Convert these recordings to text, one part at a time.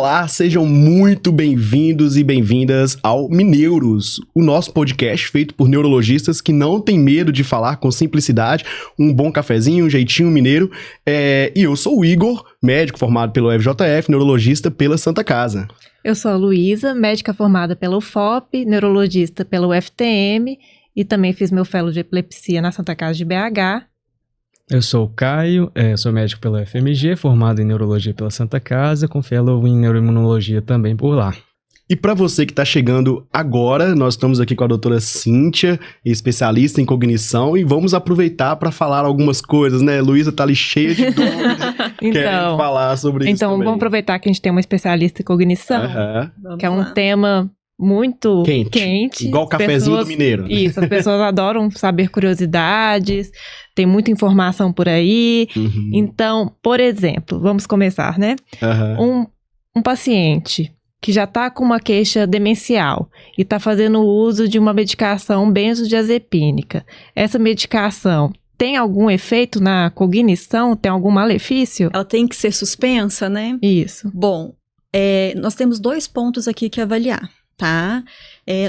Olá, sejam muito bem-vindos e bem-vindas ao Mineuros, o nosso podcast feito por neurologistas que não tem medo de falar com simplicidade, um bom cafezinho, um jeitinho mineiro. E eu sou o Igor, médico formado pelo FJF, neurologista pela Santa Casa. Eu sou a Luísa, médica formada pela UFOP, neurologista pelo UFTM e também fiz meu fellow de epilepsia na Santa Casa de BH. Eu sou o Caio, sou médico pela UFMG, formado em neurologia pela Santa Casa, com fellow em neuroimunologia também por lá. E para você que está chegando agora, nós estamos aqui com a doutora Cíntia, especialista em cognição, e vamos aproveitar para falar algumas coisas, né? Luísa tá ali cheia de dúvidas, quer falar sobre isso também. Vamos aproveitar que a gente tem uma especialista em cognição, que é um tema muito quente. Igual o cafezinho do mineiro. Isso, as pessoas adoram saber curiosidades, tem muita informação por aí. Uhum. Então, por exemplo, vamos começar, né? Um paciente que já está com uma queixa demencial e está fazendo uso de uma medicação benzodiazepínica. Essa medicação tem algum efeito na cognição? Tem algum malefício? Ela tem que ser suspensa, né? Isso. Bom, nós temos 2 pontos aqui que avaliar, tá?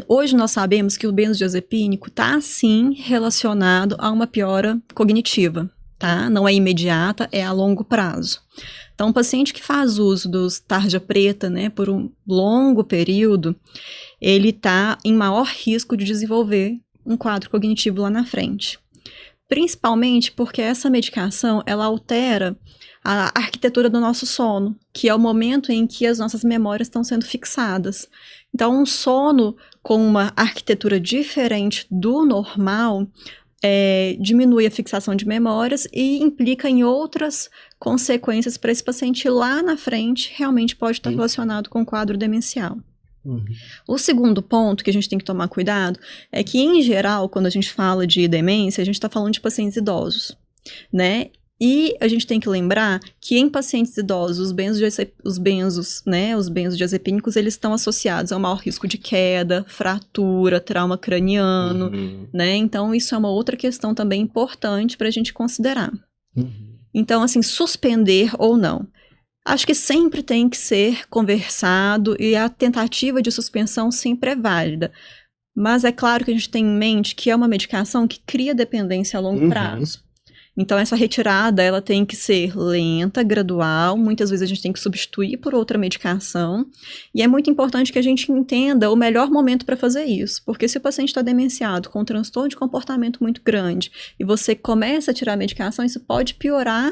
Hoje nós sabemos que o benzodiazepínico está, sim, relacionado a uma piora cognitiva, tá? Não é imediata, é a longo prazo. Então, um paciente que faz uso dos tarja preta, né, por um longo período, ele está em maior risco de desenvolver um quadro cognitivo lá na frente. Principalmente porque essa medicação, ela altera a arquitetura do nosso sono, que é o momento em que as nossas memórias estão sendo fixadas. Então, um sono com uma arquitetura diferente do normal diminui a fixação de memórias e implica em outras consequências para esse paciente lá na frente, realmente pode estar relacionado com o quadro demencial. Uhum. O segundo ponto que a gente tem que tomar cuidado é que, em geral, quando a gente fala de demência, a gente está falando de pacientes idosos, né? E a gente tem que lembrar que em pacientes idosos, os benzodiazepínicos, eles estão associados ao maior risco de queda, fratura, trauma craniano, né? Então, isso é uma outra questão também importante para a gente considerar. Então, assim, suspender ou não. Acho que sempre tem que ser conversado e a tentativa de suspensão sempre é válida. Mas é claro que a gente tem em mente que é uma medicação que cria dependência a longo prazo. Então, essa retirada, ela tem que ser lenta, gradual, muitas vezes a gente tem que substituir por outra medicação, e é muito importante que a gente entenda o melhor momento para fazer isso, porque se o paciente está demenciado com um transtorno de comportamento muito grande, e você começa a tirar a medicação, isso pode piorar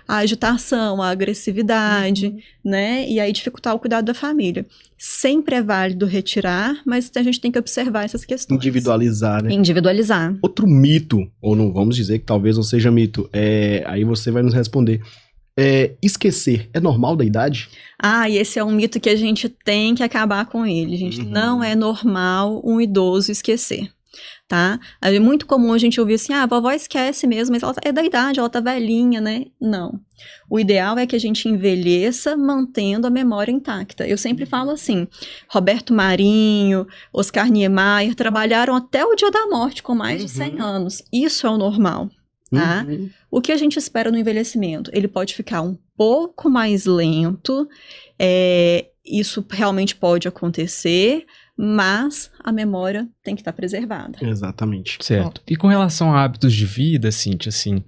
a agitação, a agressividade, né, e aí dificultar o cuidado da família. Sempre é válido retirar, mas a gente tem que observar essas questões. Individualizar, né? Individualizar. Outro mito, ou não vamos dizer que talvez não seja mito, aí você vai nos responder. Esquecer é normal da idade? E esse é um mito que a gente tem que acabar com ele, gente. Não é normal um idoso esquecer. Tá? É muito comum a gente ouvir assim, a vovó esquece mesmo, mas ela é da idade, ela tá velhinha, né? Não. O ideal é que a gente envelheça mantendo a memória intacta. Eu sempre falo assim, Roberto Marinho, Oscar Niemeyer trabalharam até o dia da morte com mais de 100 anos. Isso é o normal, tá? O que a gente espera no envelhecimento? Ele pode ficar um pouco mais lento, isso realmente pode acontecer, mas a memória tem que estar preservada. Exatamente. Certo. E com relação a hábitos de vida, Cíntia, assim,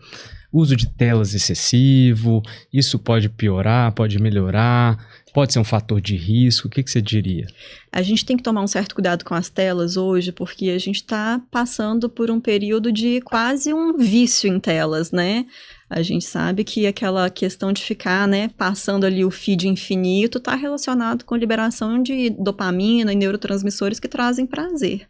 uso de telas excessivo, isso pode piorar, pode melhorar, pode ser um fator de risco, o que você diria? A gente tem que tomar um certo cuidado com as telas hoje, porque a gente está passando por um período de quase um vício em telas, né? A gente sabe que aquela questão de ficar, né, passando ali o feed infinito está relacionado com liberação de dopamina e neurotransmissores que trazem prazer.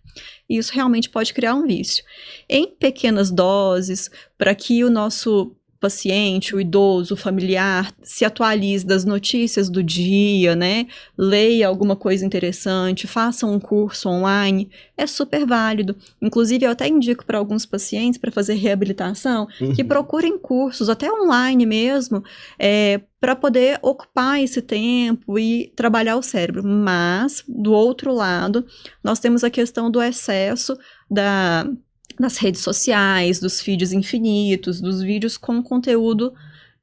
E isso realmente pode criar um vício. Em pequenas doses, para que o nosso paciente, o idoso, o familiar, se atualize das notícias do dia, né? Leia alguma coisa interessante, faça um curso online, é super válido. Inclusive, eu até indico para alguns pacientes, para fazer reabilitação, que procurem cursos, até online mesmo, para poder ocupar esse tempo e trabalhar o cérebro. Mas, do outro lado, nós temos a questão do excesso das redes sociais, dos feeds infinitos, dos vídeos com conteúdo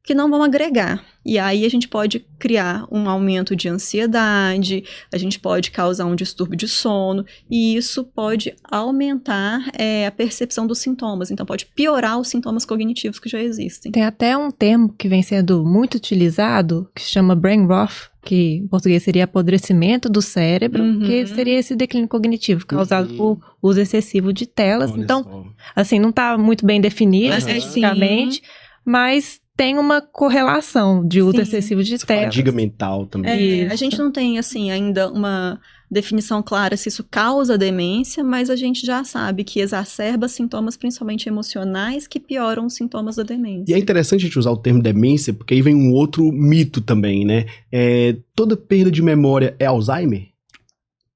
que não vão agregar. E aí a gente pode criar um aumento de ansiedade, a gente pode causar um distúrbio de sono, e isso pode aumentar a percepção dos sintomas. Então pode piorar os sintomas cognitivos que já existem. Tem até um termo que vem sendo muito utilizado, que se chama brain rot, que em português seria apodrecimento do cérebro, que seria esse declínio cognitivo causado por uso excessivo de telas. Olha então, só. assim, não está muito bem definido especificamente, mas tem uma correlação de uso excessivo de telas. Fadiga mental também. A gente não tem, assim, ainda uma definição clara se isso causa demência, mas a gente já sabe que exacerba sintomas principalmente emocionais que pioram os sintomas da demência. E é interessante a gente usar o termo demência, porque aí vem um outro mito também, né? Toda perda de memória é Alzheimer?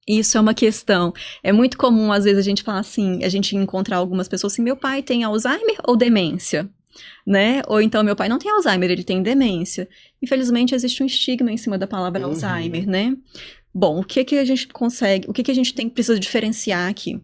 Isso é uma questão. É muito comum, às vezes, a gente falar assim, a gente encontrar algumas pessoas assim, meu pai tem Alzheimer ou demência? Né? Ou então, meu pai não tem Alzheimer, ele tem demência. Infelizmente, existe um estigma em cima da palavra Alzheimer, né? Bom, o que a gente consegue, o que a gente precisa diferenciar aqui?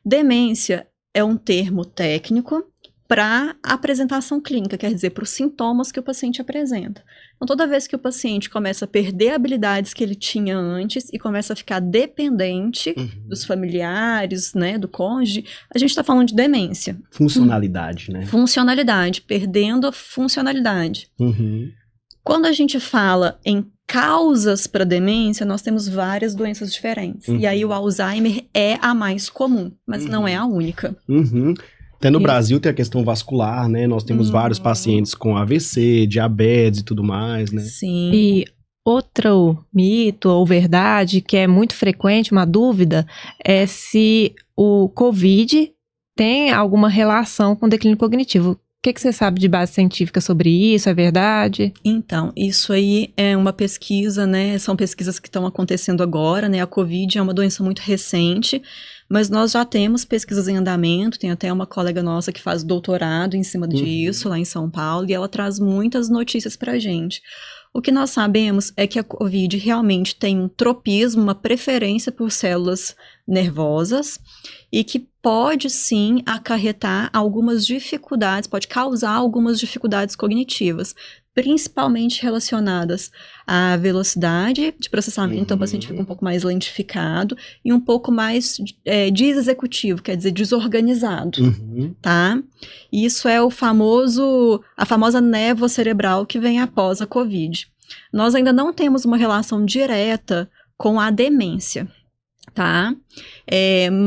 Demência é um termo técnico para apresentação clínica, quer dizer, para os sintomas que o paciente apresenta. Então, toda vez que o paciente começa a perder habilidades que ele tinha antes e começa a ficar dependente dos familiares, né, do cônjuge, a gente está falando de demência. Funcionalidade, né? Funcionalidade, perdendo a funcionalidade. Quando a gente fala em causas para demência, nós temos várias doenças diferentes. E aí o Alzheimer é a mais comum, mas não é a única. Até no Brasil tem a questão vascular, né? Nós temos vários pacientes com AVC, diabetes e tudo mais, né? Sim. E outro mito ou verdade que é muito frequente, uma dúvida, é se o COVID tem alguma relação com o declínio cognitivo. O que você sabe de base científica sobre isso? É verdade? Então, isso aí é uma pesquisa, né? São pesquisas que estão acontecendo agora, né? A COVID é uma doença muito recente, mas nós já temos pesquisas em andamento, tem até uma colega nossa que faz doutorado em cima disso, lá em São Paulo, e ela traz muitas notícias pra gente. O que nós sabemos é que a COVID realmente tem um tropismo, uma preferência por células nervosas, e que pode sim acarretar algumas dificuldades, pode causar algumas dificuldades cognitivas, principalmente relacionadas à velocidade de processamento, então o paciente fica um pouco mais lentificado e um pouco mais desexecutivo, quer dizer, desorganizado, tá? Isso é a famosa névoa cerebral que vem após a COVID. Nós ainda não temos uma relação direta com a demência, tá?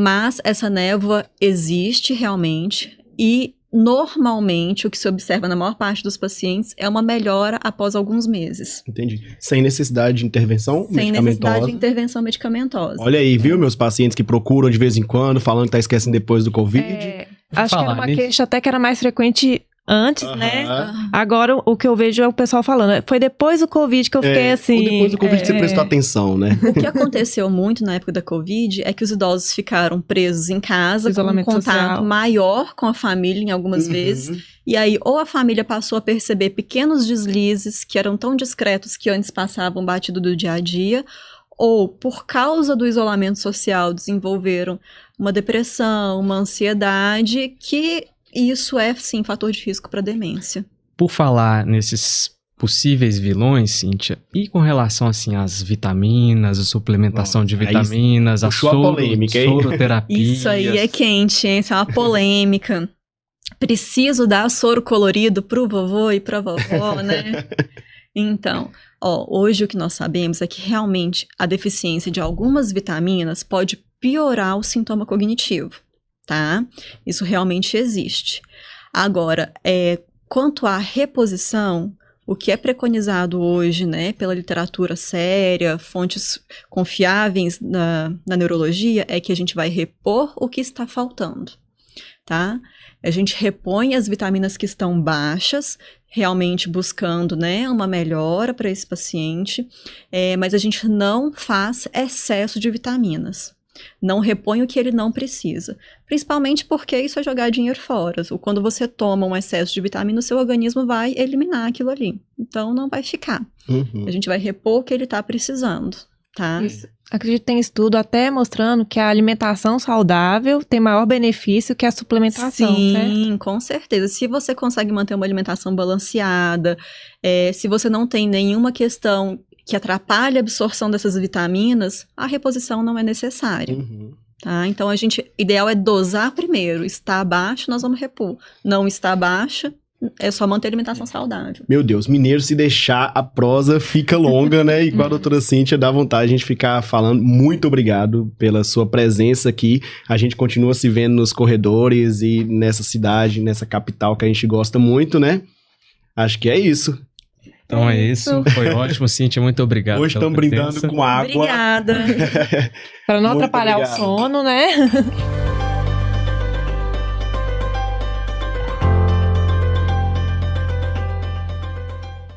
Mas essa névoa existe realmente e normalmente, o que se observa na maior parte dos pacientes é uma melhora após alguns meses. Entendi. Sem necessidade de intervenção medicamentosa. Sem necessidade de intervenção medicamentosa. Olha aí, viu, meus pacientes que procuram de vez em quando, falando que tá esquecendo depois do Covid. Acho que era uma queixa até que era mais frequente antes, né? Agora, o que eu vejo é o pessoal falando. Foi depois do Covid que eu fiquei assim... Ou depois do Covid que você prestou atenção, né? O que aconteceu muito na época da Covid é que os idosos ficaram presos em casa, com um contato maior com a família em algumas vezes. E aí, ou a família passou a perceber pequenos deslizes que eram tão discretos que antes passavam batido do dia a dia, ou por causa do isolamento social desenvolveram uma depressão, uma ansiedade que... Isso é, sim, fator de risco para demência. Por falar nesses possíveis vilões, Cíntia, e com relação, assim, às vitaminas, a suplementação de vitaminas, a soroterapia... Isso aí é quente, hein? Isso é uma polêmica. Preciso dar soro colorido pro vovô e pra vovó, né? Então, hoje o que nós sabemos é que realmente a deficiência de algumas vitaminas pode piorar o sintoma cognitivo. Tá? Isso realmente existe. Agora, quanto à reposição, o que é preconizado hoje, né, pela literatura séria, fontes confiáveis na neurologia, é que a gente vai repor o que está faltando, tá? A gente repõe as vitaminas que estão baixas, realmente buscando, né, uma melhora para esse paciente, mas a gente não faz excesso de vitaminas. Não repõe o que ele não precisa. Principalmente porque isso é jogar dinheiro fora. Quando você toma um excesso de vitamina, o seu organismo vai eliminar aquilo ali. Então, não vai ficar. A gente vai repor o que ele está precisando. tá? Isso. Acredito que tem estudo até mostrando que a alimentação saudável tem maior benefício que a suplementação, Sim, certo? com certeza. Se você consegue manter uma alimentação balanceada, se você não tem nenhuma questão que atrapalhe a absorção dessas vitaminas, a reposição não é necessária. Tá? Então, ideal é dosar primeiro. Está abaixo, nós vamos repor. Não está abaixo, é só manter a alimentação saudável. Meu Deus, mineiro, se deixar, a prosa fica longa, né? E com a doutora Cíntia, dá vontade de a gente ficar falando. Muito obrigado pela sua presença aqui. A gente continua se vendo nos corredores e nessa cidade, nessa capital que a gente gosta muito, né? Acho que é isso. Então é isso. Foi ótimo, Cíntia. Muito obrigado. Hoje estamos brindando com água. Obrigada. Para não Muito atrapalhar obrigado. o sono, né?